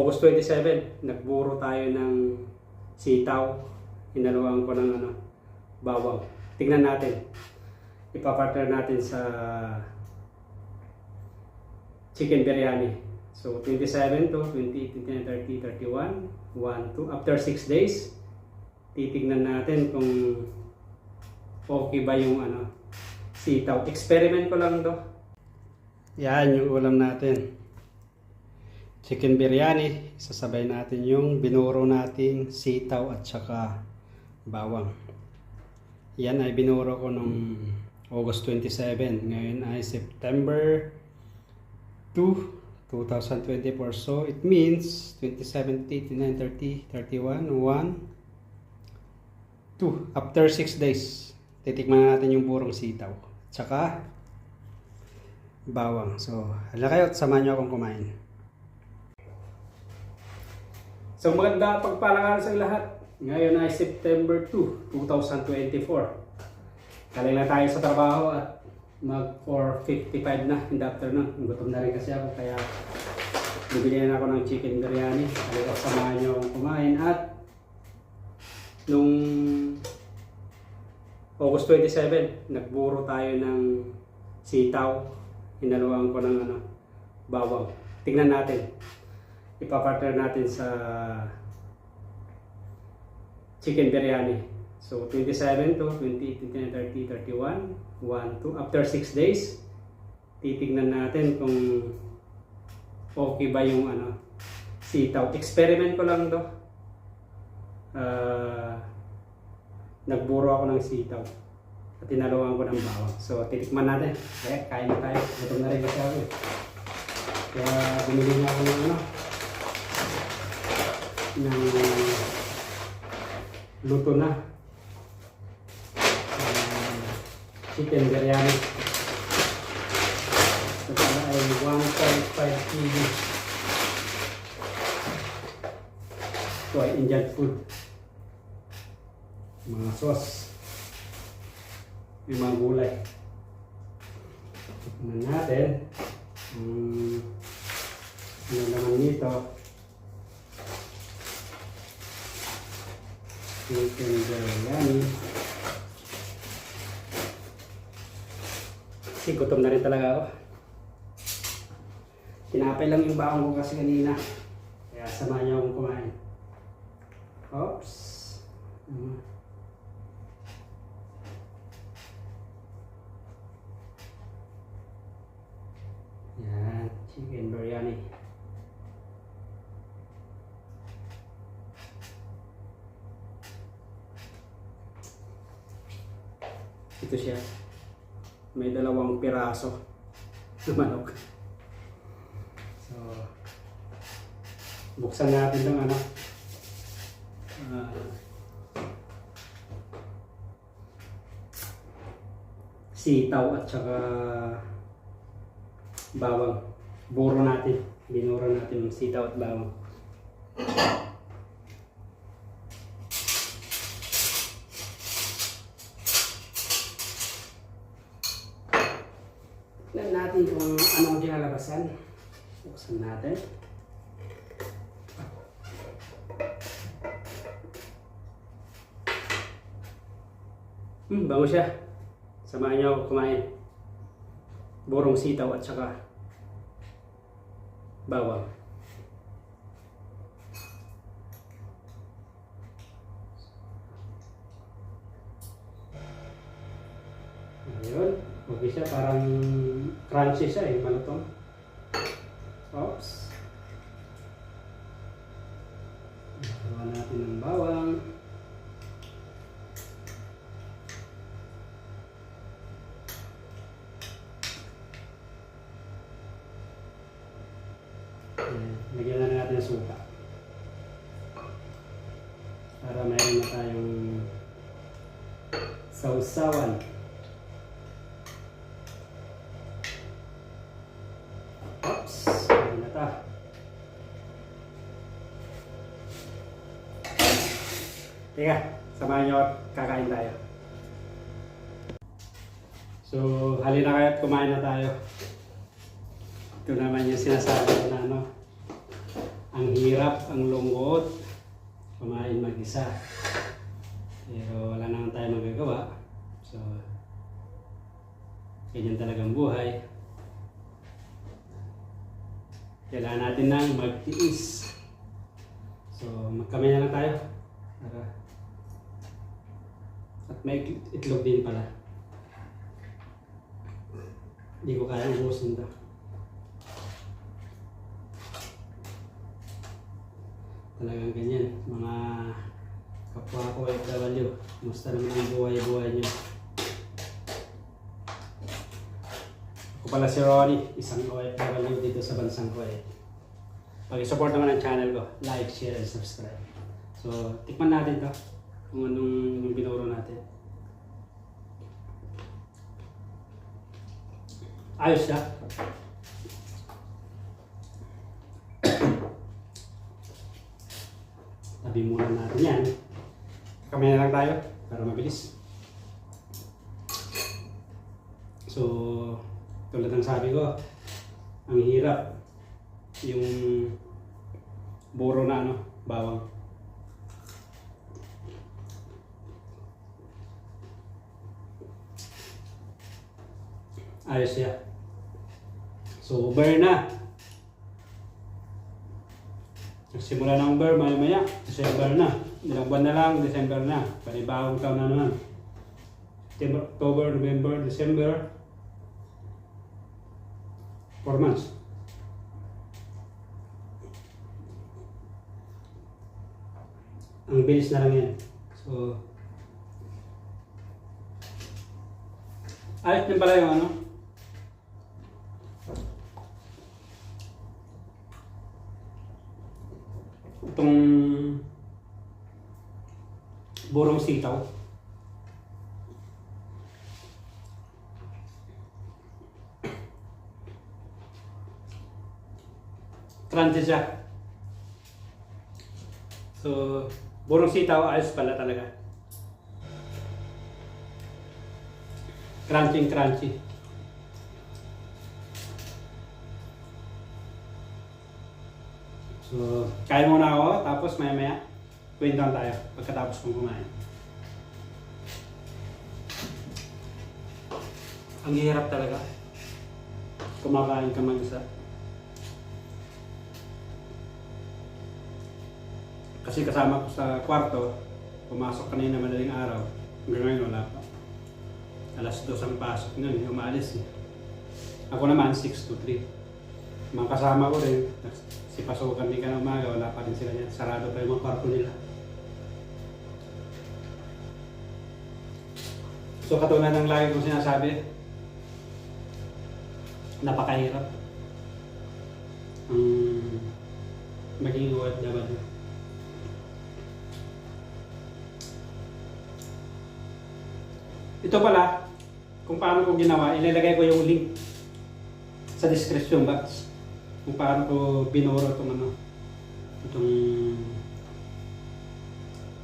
August 27, nagburo tayo ng sitaw. Hinaluan ko ng bawang. Tingnan natin. Ipapartner natin sa chicken biryani. So 27 to 28, 29, 30, 31, 1, 2. After 6 days, titignan natin kung okay ba yung sitaw. Experiment ko lang to. Yan yung ulam natin. Chicken biryani. Sasabay natin yung binuro nating sitaw at saka bawang. Yan ay binuro ko nung August 27. Ngayon ay September 2, 2024. So it means 27, 29, 30, 31, 1, 2. After 6 days, titikman natin yung burong sitaw. Tsaka bawang. So hala kayo at samahan nyo akong kumain. So maganda pagpalang araw sa lahat. Ngayon ay September 2, 2024. Galing na tayo sa trabaho at mag 4:55 na in the afternoon. Gutom na rin kasi ako kaya bibili na ako ng chicken biryani. Kaya samahan nyo akong kumain. At nung August 27, nagburo tayo ng sitaw. Hinaluan ko ng bawang. Tingnan natin. Ipapartner natin sa chicken biryani. So 27 to 28, 29, 30, 31, 1, 2. After 6 days, titignan natin kung okay ba yung sitaw. Experiment ko lang to. Nagburo ako ng sitaw at tinaluan ko ng bawang. So titikman natin. Kaya kain na tayo. Gutom na rin kasi ako. Kaya bumili na ako ng luto na chicken biryani. Ito pala ay 1.5 kg. Ito ay Indian food. Mga sauce. May mga gulay. Tignan natin ano naman nito. Chicken biryani. Kasi gutom na rin talaga ako. Tinapay lang yung baong ko kasi kanina. Kaya samahan niyo akong kumain. Oops. Yan. Chicken biryani. Ito siya. May 2 piraso na manok. So, buksan natin ng sitaw at saka bawang. Buro natin. Binuro natin ng sitaw at bawang. Tignan natin kung ano ang kinalabasan. Buksan natin. Bango siya. Samahan niyo ako kumain. Burong sitaw at saka bawang. Ayun. Okay siya. Parang crunchy siya eh. Malutong. Oops. Gawa natin ng bawang. Lagyan na natin ng suka. Para mayroon na tayong sausawan. Oops. Ayan na ta. Teka, samahan nyo at kakain tayo. So, halina kayo at kumain na tayo. Ito naman yung sinasabi na Ang hirap, ang lungkot, kumain mag-isa. Pero wala naman tayo magagawa. So, ganyan talagang buhay. Kailangan natin nang magtiis. So, magkamay na lang tayo. At may itlog din pala. Hindi ko kaya ubusin ito. Talagang ganyan, mga kapwa ko OFW. Kumusta naman ang buhay-buhay nyo? Ako pala si Ronnie, isang OFW dito sa bansang Kuwait. Pag-support naman ang channel ko, like, share, and subscribe. So, tikman natin to kung anong yung binuro natin. Ayos siya. Tabi muna natin yan. Kamay na lang tayo para mabilis. So, tulad ng sabi ko, ang hirap yung buro na bawang. Ayos siya. So, burn na. Nagsimula ng burn, maya-maya. December na. Ilang buwan na lang, December na. Panibagong taon na naman. September, October, November, December. 4 months. Ang bilis na lang yan. So, ayos din pala yung itong burong sitaw. Crunchy siya. So, burong sitaw ayos pala talaga. Crunchy. So, kain muna ako, tapos maya-maya, kwentuhan tayo pagkatapos kong kumain. Ang hirap talaga. Kumakain ka mag-isa. Kasi kasama ko sa kwarto, pumasok kanina madaling araw, hanggang ngayon wala pa. Alas 2 ang pasok nun, umaalis eh. Ako naman, 6 to 3. Mga kasama ko rin, si pasukan din ka ng umaga, wala pa rin sila yan. Sarado pa yung mga kwarto nila. So katulad ng lagi kong sinasabi, napakahirap ang maging OFW. Ito pala, kung paano ko ginawa, ilalagay ko yung link sa description box kung paano ko binuro itong itong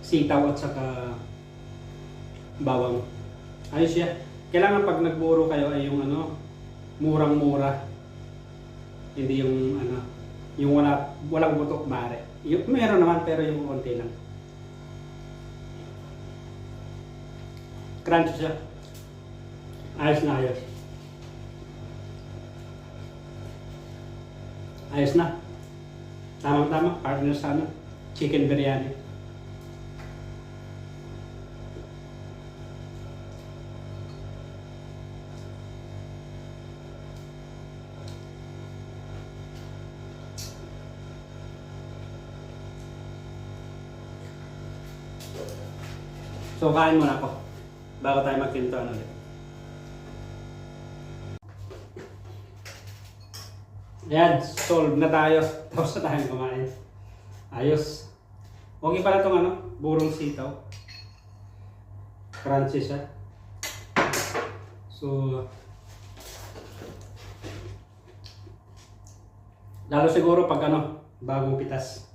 sitaw at saka bawang. Ayos siya. Kailangan pag nagburo kayo ay yung murang-mura. Hindi yung yung walang butok mare. Yung meron naman pero yung konti lang. Crunchy siya. Ayos na ayos. Ayos na. Tamang-tama. Partner sa chicken biryani. So, kain muna ako bago tayo magkintuan ulit. Ayan, solve na tayo. Tapos na tayong kumain. Ayos. Okay pala itong burong sitaw. Crunchy siya. So, lalo siguro pag bagong pitas.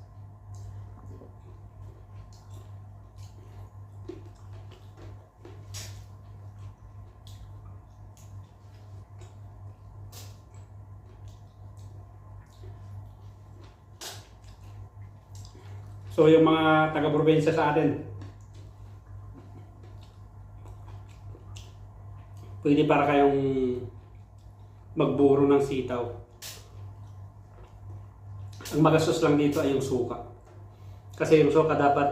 So yung mga taga-probinsya sa atin, pwede para kayong magburo ng sitaw. Ang magastos lang dito ay yung suka. Kasi yung suka dapat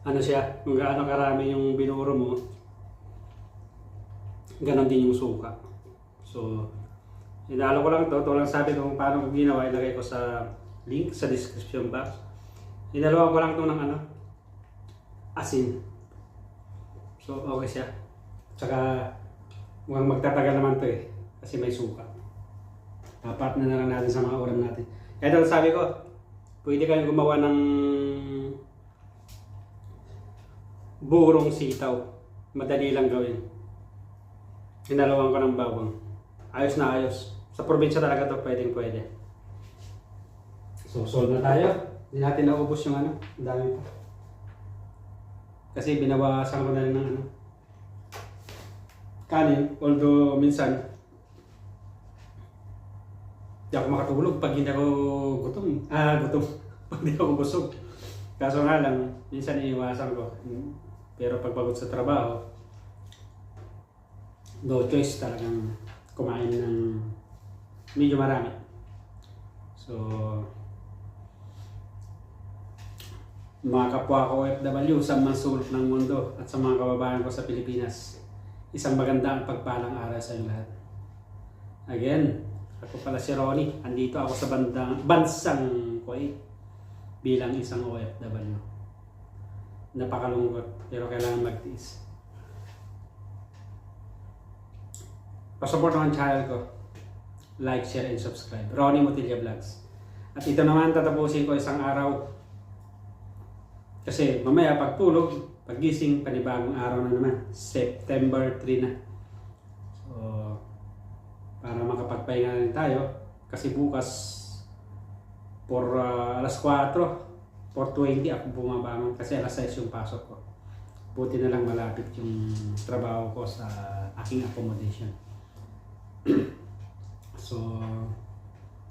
ano siya, kung gaano karami yung binuro mo, ganon din yung suka. So, inalo ko lang ito. Ito lang sabi kung paano ko ginawa. Ilagay ko sa link sa description box. Inaluan ko lang ito ng ano, asin. So, okay siya. Tsaka, mukhang magtatagal naman ito eh. Kasi may suka. Dapat na lang natin sa mga ulam natin. Kaya ito sabi ko, pwede kayong gumawa ng burong sitaw. Madali lang gawin. Hinalawan ko ng bawang. Ayos na ayos. Sa probinsya talaga to pwede. So, solve na tayo. Hindi natin naubos yung ano. Ang dami pa. Kasi binawasan ko na rin ng ano, kanin. Although minsan hindi ako makatulog pag hindi ako gutom. Pag hindi ako busog. Kaso nga lang, minsan iniwasan ko. Pero pag pagod sa trabaho, no choice talagang kumain ng medyo marami. So, mga kapwa ko OFW sa mga sulok ng mundo at sa mga kababayan ko sa Pilipinas, isang magandang pagpalang araw sa inyo lahat. Again, ako pala si Ronnie. Andito ako sa bansang Kuwait bilang isang OFW. Napakalungkot pero kailangan magtiis. Pa-support naman channel ko. Like, share, and subscribe. Ronnie Motilla Vlogs. At ito naman tatapusin ko isang araw. Kasi mamaya pagtulog, paggising, panibagong araw na naman. September 3 na. So, para makapagpahinga na rin tayo. Kasi bukas, for alas 4, 4:20 ako bumabangon. Kasi alas 6 yung pasok ko. Buti na lang malapit yung trabaho ko sa aking accommodation. So,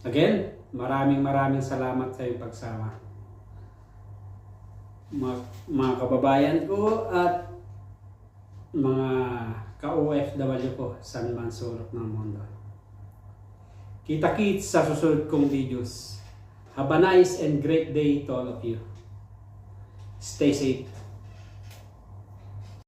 again, maraming salamat sa iyong pagsama. Mga kababayan ko at mga ka-OFW ko sa man sulok ng mundo. Kita-kits sa susunod kong videos. Have a nice and great day to all of you. Stay safe.